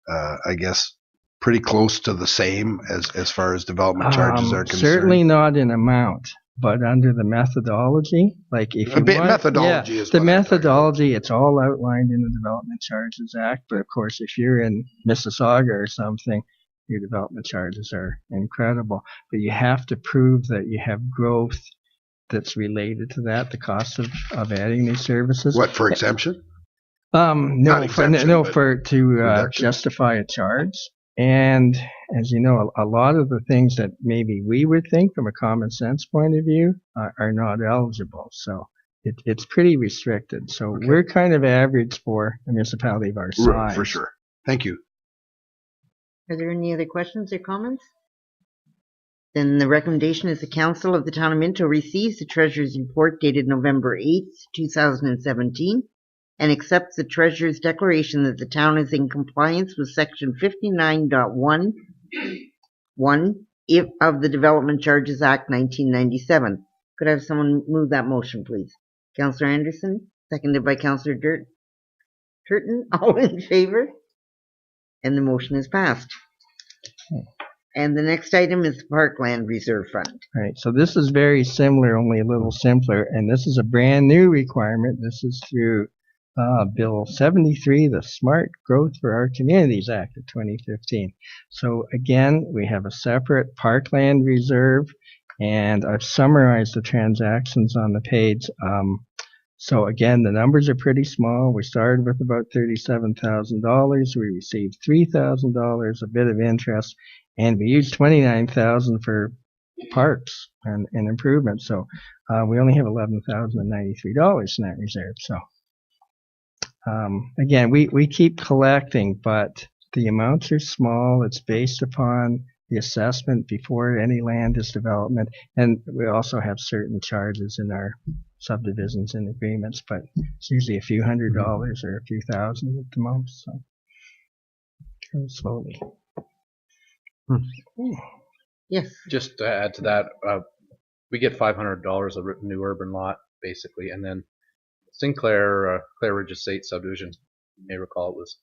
I guess, pretty close to the same as far as development charges are concerned? Certainly not in amount, but under the methodology. Like if you want, methodology is the methodology, it's all outlined in the Development Charges Act. But of course, if you're in Mississauga or something, your development charges are incredible. But you have to prove that you have growth that's related to that, the cost of adding these services. What, for exemption? To justify a charge. And as you know, a lot of the things that maybe we would think from a common sense point of view are not eligible. So it's pretty restricted. So we're kind of average for a municipality of our size. For sure. Thank you. Are there any other questions or comments? Then the recommendation is the Council of the Town of Minto receives the Treasurer's report dated November 8th, 2017, and accepts the Treasurer's declaration that the town is in compliance with Section 59.1 of the Development Charges Act 1997. Could I have someone move that motion, please? Councillor Anderson, seconded by Councillor Turton. All in favor? And the motion is passed. And the next item is the Parkland Reserve Fund. All right, so this is very similar, only a little simpler, and this is a brand new requirement. This is through Bill 73, the Smart Growth for Our Communities Act of 2015. So again, we have a separate Parkland Reserve, and I've summarized the transactions on the page. So again, the numbers are pretty small. We started with about $37,000. We received $3,000, a bit of interest, and we used $29,000 for parks and improvements. So we only have $11,093 in that reserve. So again, we keep collecting, but the amounts are small. It's based upon the assessment before any land is development, and we also have certain charges in our subdivisions and agreements, but it's usually a few $100s or a few thousand at the most. So slowly. Yes. Just to add to that, we get $500 a new urban lot, basically, and then Sinclair, Clare Ridge Estate subdivision, you may recall it was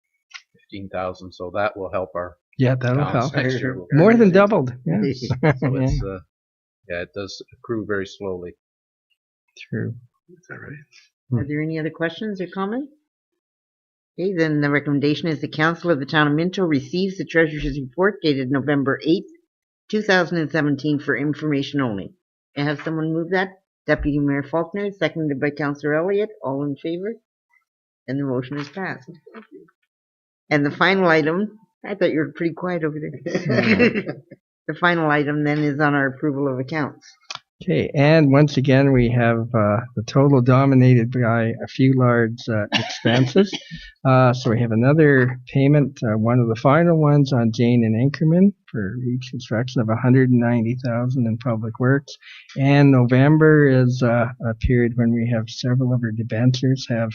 $15,000, so that will help our that'll help next year. More than doubled. Yes. So it's it does accrue very slowly. True. Is that right? Are there any other questions or comments? Okay, then the recommendation is the Council of the Town of Minto receives the Treasurer's report dated November 8th, 2017 for information only. Can I have someone move that? Deputy Mayor Faulkner, seconded by Councillor Elliott. All in favor? And the motion is passed. And the final item, I thought you were pretty quiet over there. The final item then is on our approval of accounts. Okay, and once again we have the total dominated by a few large expenses. So we have another payment, one of the final ones on Jane and Inkerman for reconstruction of $190,000 in public works. And November is a period when we have several of our debentures have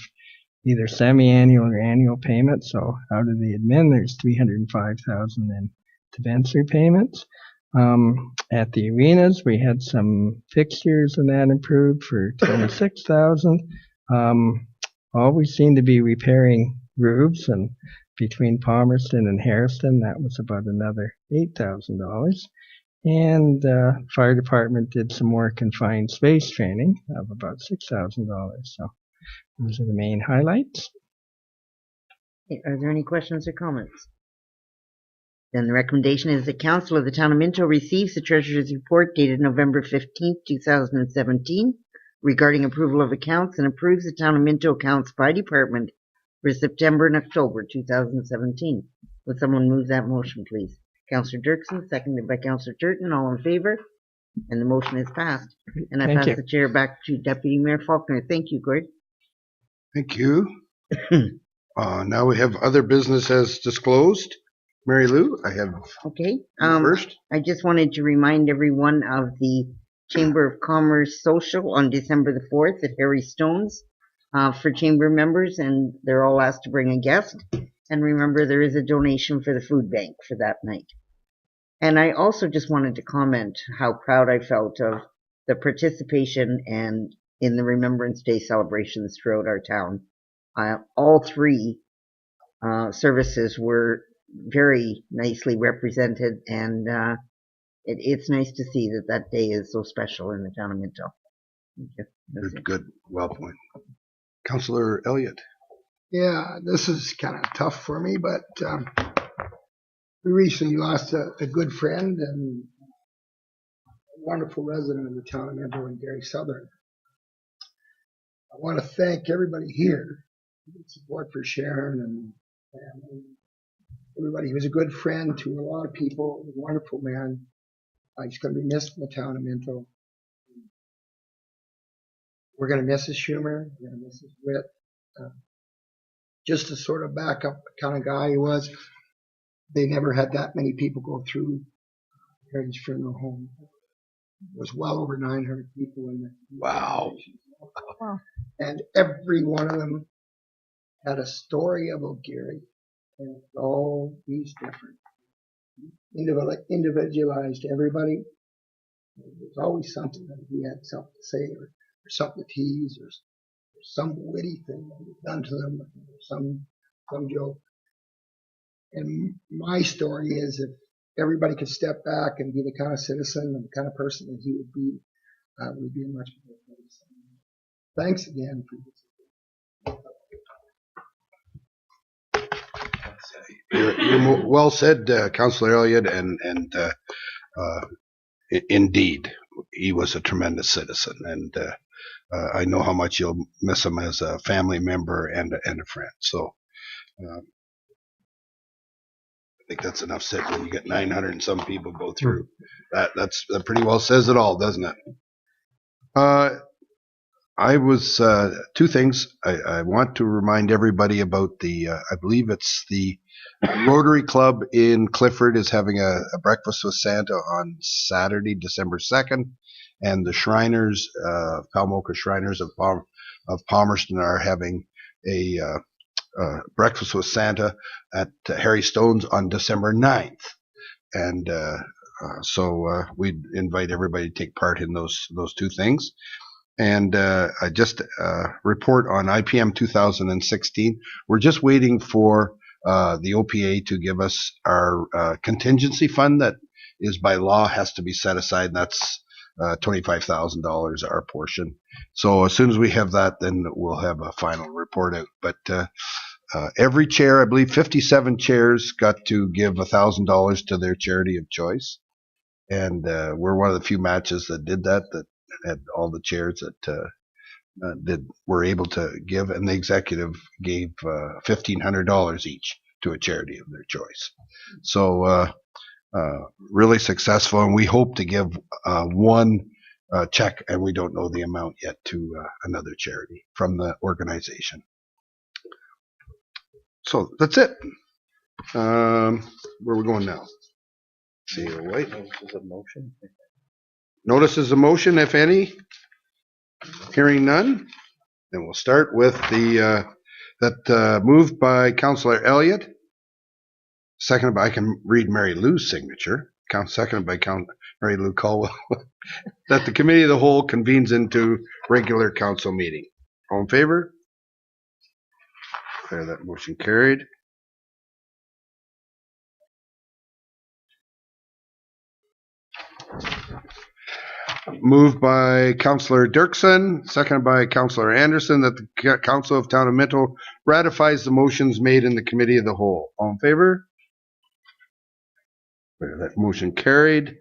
either semi-annual or annual payments. So out of the admin, there's $305,000 in debenture payments. At the arenas, we had some fixtures and that improved for $26,000. Always seem to be repairing roofs, and between Palmerston and Harrison, that was about another $8,000. And fire department did some more confined space training of about $6,000. So those are the main highlights. Are there any questions or comments? Then the recommendation is the Council of the Town of Minto receives the Treasurer's report dated November 15th, 2017 regarding approval of accounts and approves the Town of Minto accounts by department for September and October 2017. Would someone move that motion, please? Councillor Dirksen, seconded by Councillor Turton. All in favor? And the motion is passed. And I pass the chair back to Deputy Mayor Faulkner. Thank you, Gord. Thank you. Now we have other business as disclosed. Mary Lou, I have first. I just wanted to remind everyone of the Chamber of Commerce social on December the 4th at Harry Stone's for chamber members, and they're all asked to bring a guest. And remember, there is a donation for the food bank for that night. And I also just wanted to comment how proud I felt of the participation and in the Remembrance Day celebrations throughout our town. All three services were very nicely represented, and it's nice to see that that day is so special in the town of Minto. Good. Well point. Councillor Elliott. Yeah, this is kind of tough for me, but we recently lost a good friend and a wonderful resident of the town of Minto, and Gary Southern. I want to thank everybody here for support for Sharon and everybody. He was a good friend to a lot of people, a wonderful man. He's going to be missed in the town of Minto. We're going to miss his humor. We're going to miss his wit. Just to sort of back up the kind of guy he was, they never had that many people go through Heritage Funeral Home. There was well over 900 people in there. Wow. And every one of them had a story about Gary. And all these different, individualized everybody. There's always something that he had something to say, or something to tease, or some witty thing that was done to them, or some joke. And my story is, if everybody could step back and be the kind of citizen and the kind of person that he would be a much better place. Thanks again for this. You're well said, Councillor Elliott, and indeed, he was a tremendous citizen, and I know how much you'll miss him as a family member and a friend. So I think that's enough said. When you get 900 and some people go through, that pretty well says it all, doesn't it? I was two things. I want to remind everybody about the. I believe it's the Rotary Club in Clifford is having a breakfast with Santa on Saturday, December 2nd, and the Shriners, Palmoka Shriners of Palmerston are having a breakfast with Santa at Harry Stone's on December 9th, and so we'd invite everybody to take part in those two things. And I just report on IPM 2016. We're just waiting for the OPA to give us our contingency fund that is by law has to be set aside, and that's $25,000, our portion. So as soon as we have that, then we'll have a final report out. But every chair, I believe 57 chairs, got to give $1,000 to their charity of choice. And we're one of the few matches that did that had all the chairs that were able to give, and the executive gave $1,500 each to a charity of their choice. So really successful, and we hope to give one check, and we don't know the amount yet, to another charity from the organization. So that's it. Where are we going now? See you, wait. Notices of motion. Notices of motion, if any. Hearing none, then we'll start with the moved by Councillor Elliott, seconded by, I can read Mary Lou's signature, seconded by Mary Lou Caldwell, that the Committee of the Whole convenes into regular council meeting. All in favor? Declare that motion carried. Moved by Councillor Dirksen, seconded by Councillor Anderson, that the Council of Town of Minto ratifies the motions made in the Committee of the Whole. All in favor? That motion carried.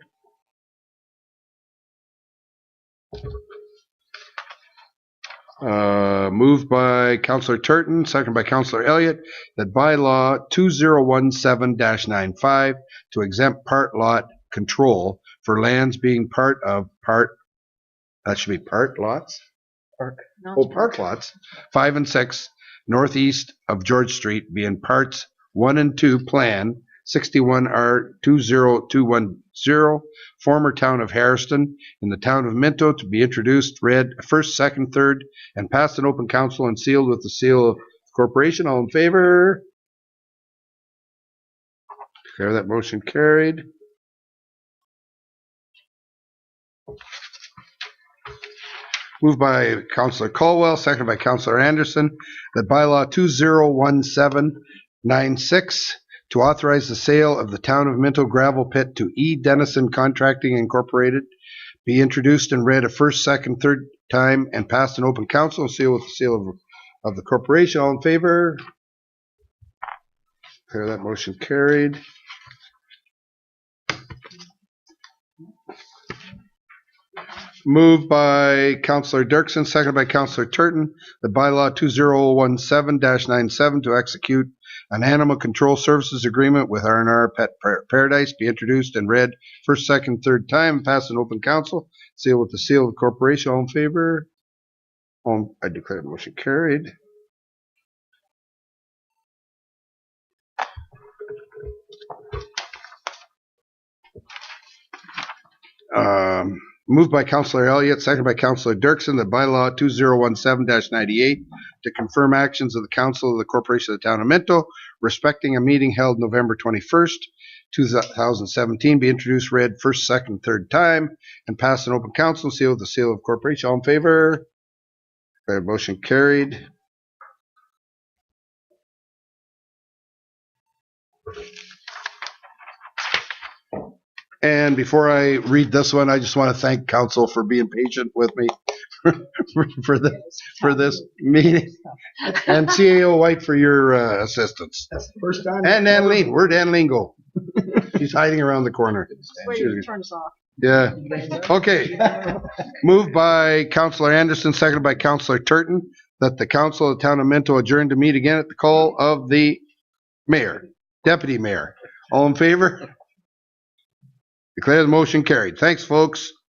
Moved by Councillor Turton, seconded by Councillor Elliott, that bylaw 2017-95 to exempt part lot control for lands being part that should be part lots? Park lots, 5 and 6, northeast of George Street, being parts 1 and 2 plan 61R20210, former town of Harriston, in the town of Minto, to be introduced, read first, second, third, and passed in open council and sealed with the seal of corporation. All in favor? Declare that motion carried. Moved by Councillor Caldwell, seconded by Councillor Anderson, that bylaw 2017-96 to authorize the sale of the town of Minto gravel pit to E. Dennison Contracting Incorporated be introduced and read a first, second, third time and passed in open council and sealed with the seal of the corporation. All in favor? Declare that motion carried. Moved by Councillor Dirksen, seconded by Councillor Turton, the bylaw 2017-97 to execute an animal control services agreement with R&R Pet Paradise be introduced and read first, second, third time and passed in open council, seal with the seal of the corporation. All in favor? I declare the motion carried. Moved by Councillor Elliott, seconded by Councillor Dirksen, that bylaw 2017-98 to confirm actions of the Council of the Corporation of the Town of Minto respecting a meeting held November 21st, 2017 be introduced, read first, second, third time, and passed in open council and sealed with the seal of corporation. All in favor? Motion carried. And before I read this one, I just want to thank council for being patient with me for this meeting, and CAO White for your assistance. That's the first time. And Annalene, where'd Annalene go? She's hiding around the corner. Wait, you turn us off. Yeah. Okay. Moved by Councillor Anderson, seconded by Councillor Turton, that the council of the town of Minto adjourn to meet again at the call of the mayor, deputy mayor. All in favor? Declare the motion carried. Thanks, folks.